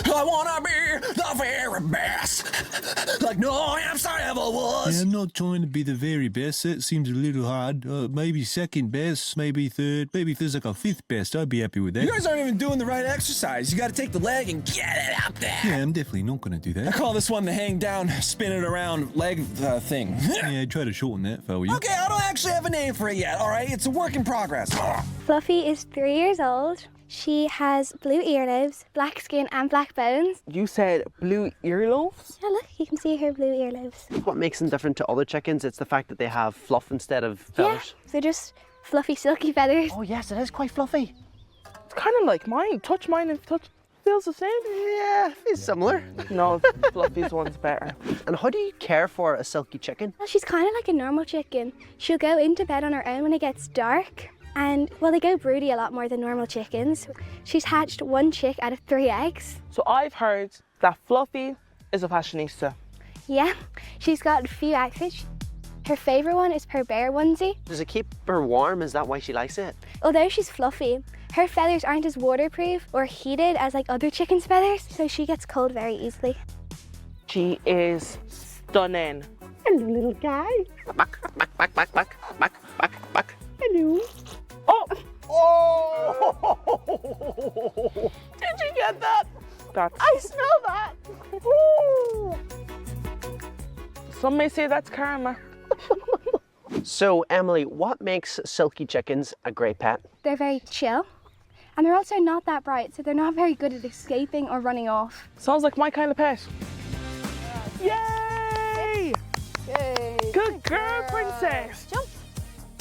I wanna be the very best, like no hamster ever was. Yeah, I'm not trying to be the very best. That seems a little hard. Maybe second best, maybe third. Maybe if there's like a fifth best, I'd be happy with that. You guys aren't even doing the right exercise. You gotta take the leg and get it out there. Yeah, I'm definitely not gonna do I that. call this one the hang down, spin it around leg thing. Yeah, try to shorten that for you. Okay, I don't actually have a name for it yet, all right? It's a work in progress. Fluffy is 3 years old. She has blue earlobes, black skin and black bones. You said blue earlobes? Yeah, look, you can see her blue earlobes. What makes them different to other chickens? It's the fact that they have fluff instead of feathers. Yeah, they're just fluffy, silky feathers. Oh yes, it is quite fluffy. It's kind of like mine. Touch mine and touch feels the same. Yeah, it's similar. No, Fluffy's one's better. And how do you care for a silky chicken? Well, she's kind of like a normal chicken. She'll go into bed on her own when it gets dark. And, well, they go broody a lot more than normal chickens. She's hatched 1 chick out of 3 eggs. So I've heard that Fluffy is a fashionista. Yeah, she's got a few outfits. Her favourite one is her bear onesie. Does it keep her warm? Is that why she likes it? Although she's fluffy, her feathers aren't as waterproof or heated as like other chickens' feathers, so she gets cold very easily. She is stunning. Hello, little guy. Back. Hello. Oh! Oh! Did you get that? I smell that. Ooh. Some may say that's karma. So, Emily, what makes silky chickens a great pet? They're very chill, and they're also not that bright, so they're not very good at escaping or running off. Sounds like my kind of pet. Yay! Yay. Good girl, princess. Jump.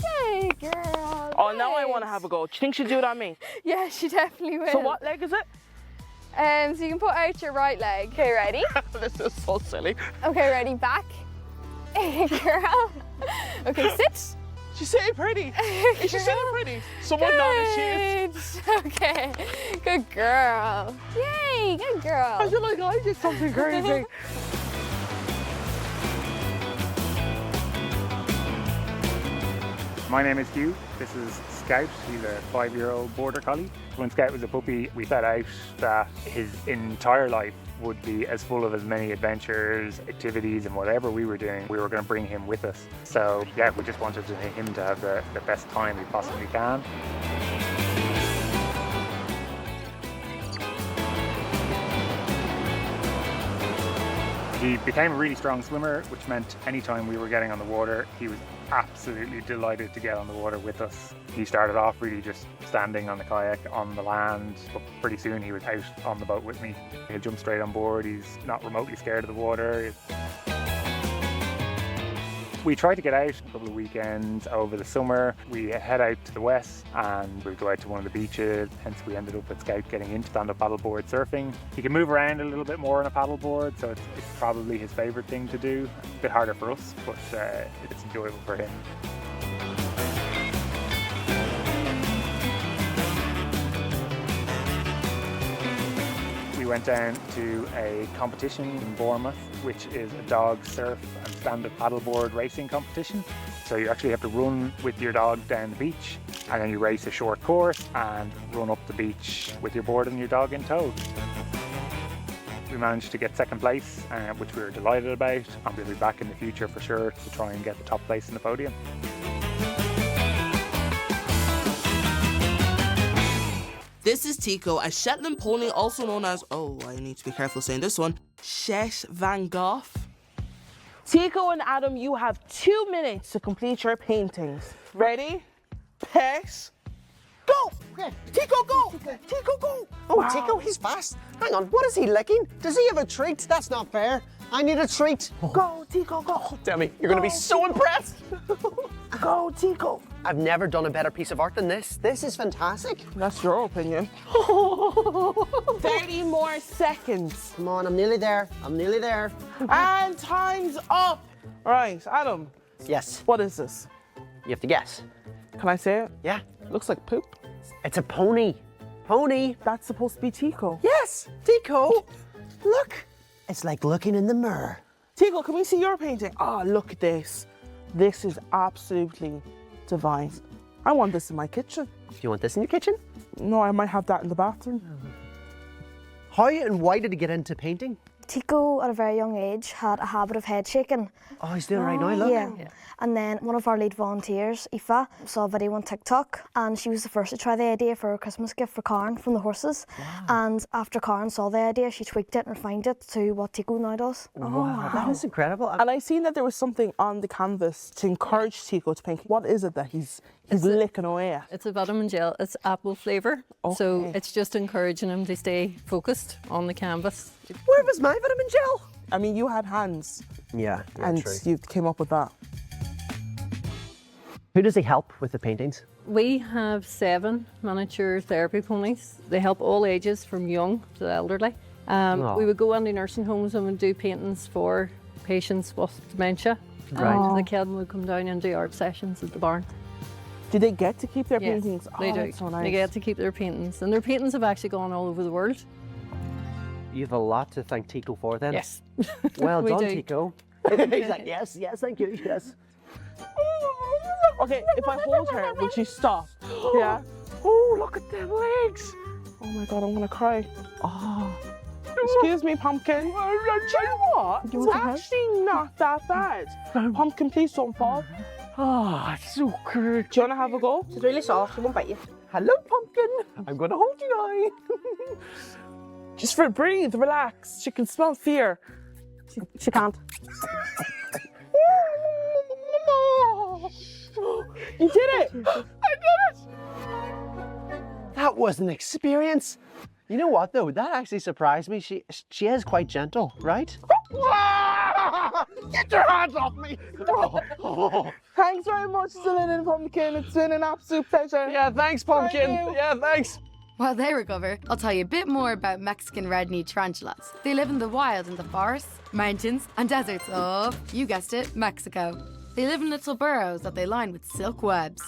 Yay, girl. Oh, now I want to have a go. Do you think she'd do it on me? Yeah, she definitely will. So what leg is it? So you can put out your right leg. Okay, ready? This is so silly. Okay, ready? Back. Girl. Okay, sit. She's sitting pretty. Is she sitting pretty? Someone noticed she is. Okay, good girl. Yay, good girl. I feel like I did something crazy. My name is Hugh. This is Scout. He's a 5-year-old border collie. When Scout was a puppy, we set out that his entire life would be as full of as many adventures, activities, and whatever we were doing, we were going to bring him with us. So yeah, we just wanted him to have the best time he possibly can. He became a really strong swimmer, which meant anytime we were getting on the water, he was absolutely delighted to get on the water with us. He started off really just standing on the kayak on the land, but pretty soon he was out on the boat with me. He'll jump straight on board. He's not remotely scared of the water. We try to get out a couple of weekends over the summer. We head out to the west and we go out to one of the beaches, hence we ended up with Scout getting into stand-up paddleboard surfing. He can move around a little bit more on a paddleboard, so it's probably his favourite thing to do. A bit harder for us, but it's enjoyable for him. We went down to a competition in Bournemouth, which is a dog surf and stand-up paddleboard racing competition. So you actually have to run with your dog down the beach, and then you race a short course and run up the beach with your board and your dog in tow. We managed to get second place, which we were delighted about, and we'll be back in the future for sure to try and get the top place in the podium. This is Tico, a Shetland pony, also known as, oh, I need to be careful saying this one, Shet Van Gogh. Tico and Adam, you have 2 minutes to complete your paintings. Ready? Pet. Go! Okay. Tico, go! Tico, go! Oh, Wow. Tico, he's fast. Hang on, what is he licking? Does he have a treat? That's not fair. I need a treat. Go, Tico, go! Demi, you're going to be so impressed. Go, Tico! I've never done a better piece of art than this. This is fantastic. That's your opinion. 30 more seconds. Come on, I'm nearly there. I'm nearly there. And time's up. Right, Adam, Yes, what is this? you have to guess. Can I say it? Yeah, Looks like poop. it's a pony. Pony. That's supposed to be Tico. Yes, Tico. Look, it's like looking in the mirror. Tico, can we see your painting? Oh, look at this. This is absolutely divine. I want this in my kitchen. Do you want this in your kitchen? No, I might have that in the bathroom. How and why did he get into painting? Tico, at a very young age, had a habit of head shaking. Oh, he's doing it right now, look. Yeah. And then one of our lead volunteers, Aoife, saw a video on TikTok, and she was the first to try the idea for a Christmas gift for Karen from the horses. Wow. And after Karen saw the idea, she tweaked it and refined it to what Tico now does. Wow, that is incredible. And I seen that there was something on the canvas to encourage Tico to paint. What is it that he's licking away at? It's a vitamin gel. It's apple flavour. Okay. So it's just encouraging him to stay focused on the canvas. Where was my vitamin gel? I mean, you had hands. Yeah, and true. you came up with that. Who does he help with the paintings? We have 7 miniature therapy ponies. They help all ages, from young to the elderly. We would go into nursing homes and would do paintings for patients with dementia. Right. The children would come down and do art sessions at the barn. Do they get to keep their Yes, paintings? they do. That's so nice. They get to keep their paintings. And their paintings have actually gone all over the world. You have a lot to thank Tico for then. Yes. Well We done, do. Tico. He's like, yes, thank you, yes. Okay, if I hold her, will she stop? Yeah. Oh, look at them legs. Oh my God, I'm gonna cry. Oh. Excuse me, Pumpkin. Do you know what? It's actually not that bad. Pumpkin, please don't fall. Oh, it's so good. Do you wanna have a go? It's really soft, she won't bite you. Hello, Pumpkin. I'm gonna hold you now. Just breathe, relax. She can smell fear. She can't. You did it! I did it! That was an experience. You know what though? That actually surprised me. She is quite gentle, right? Get your hands off me! Thanks very much, Celine and Pumpkin. It's been an absolute pleasure. Yeah, thanks, Pumpkin. Thank you. Yeah, thanks. While they recover, I'll tell you a bit more about Mexican red-kneed tarantulas. They live in the wild in the forests, mountains and deserts of, you guessed it, Mexico. They live in little burrows that they line with silk webs.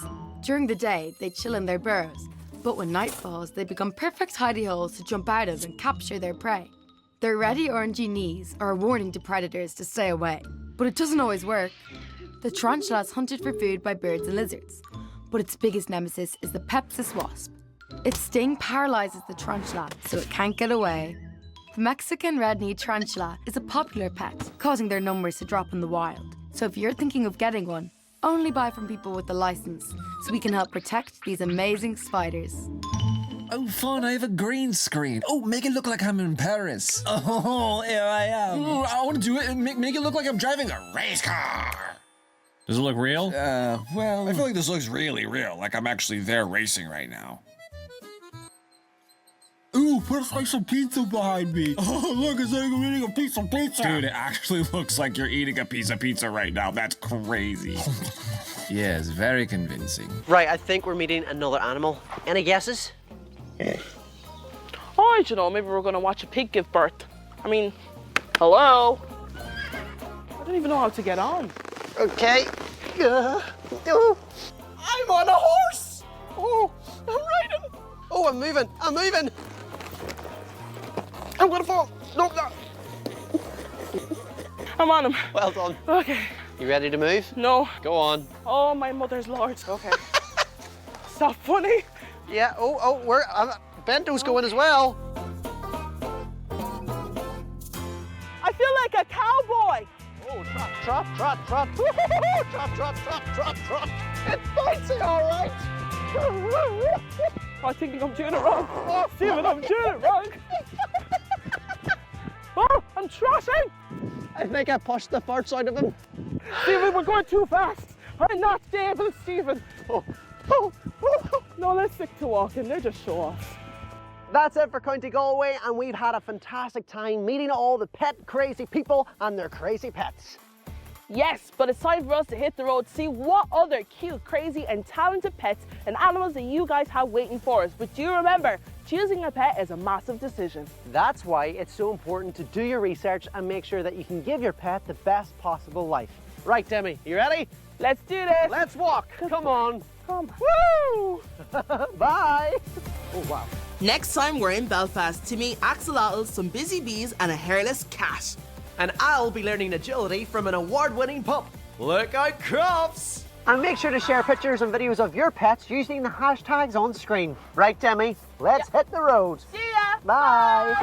During the day, they chill in their burrows, but when night falls, they become perfect hidey holes to jump out of and capture their prey. Their reddy orangey knees are a warning to predators to stay away, but it doesn't always work. The tarantula is hunted for food by birds and lizards, but its biggest nemesis is the Pepsis wasp. Its sting paralyzes the tarantula, so it can't get away. The Mexican red-kneed tarantula is a popular pet, causing their numbers to drop in the wild. So if you're thinking of getting one, only buy from people with a license, so we can help protect these amazing spiders. Oh, fun, I have a green screen. Oh, make it look like I'm in Paris. Oh, here I am. Ooh, I want to do it and make it look like I'm driving a race car. Does it look real? Well, I feel like this looks really real, like I'm actually there racing right now. Ooh, put a slice of pizza behind me. Oh, look, it's like I'm eating a piece of pizza. Dude, it actually looks like you're eating a piece of pizza right now. That's crazy. Yes, very convincing. Right, I think we're meeting another animal. Any guesses? Oh, I don't know, maybe we're gonna watch a pig give birth. I mean, hello? I don't even know how to get on. Okay. I'm on a horse. Oh, I'm riding. Oh, I'm moving. I'm gonna fall. No. I'm on him. Well done. Okay. You ready to move? No. Go on. Oh, my mother's lord. Okay. Stop funny. Yeah. Oh, Bento's going as well. I feel like a cowboy. Oh, trot. Trot. It's fancy, all right. I think I'm doing it wrong. Oh, Stephen, I'm doing it wrong. Oh, I'm trotting. I think I pushed the farts out of him. Stephen, we're going too fast. I'm not able, Stephen. Oh. No, let's stick to walking. They're just show offs. That's it for County Galway, and we've had a fantastic time meeting all the pet crazy people and their crazy pets. Yes, but it's time for us to hit the road to see what other cute, crazy and talented pets and animals that you guys have waiting for us. But do remember, choosing a pet is a massive decision. That's why it's so important to do your research and make sure that you can give your pet the best possible life. Right, Demi, you ready? Let's do this. Let's walk. Come on. Come. Woo! Bye. Oh, wow. Next time we're in Belfast to meet axolotls, some busy bees and a hairless cat. And I'll be learning agility from an award-winning pup. Look out, Crofts! And make sure to share pictures and videos of your pets using the hashtags on screen. Right, Demi? Let's hit the road. See ya! Bye.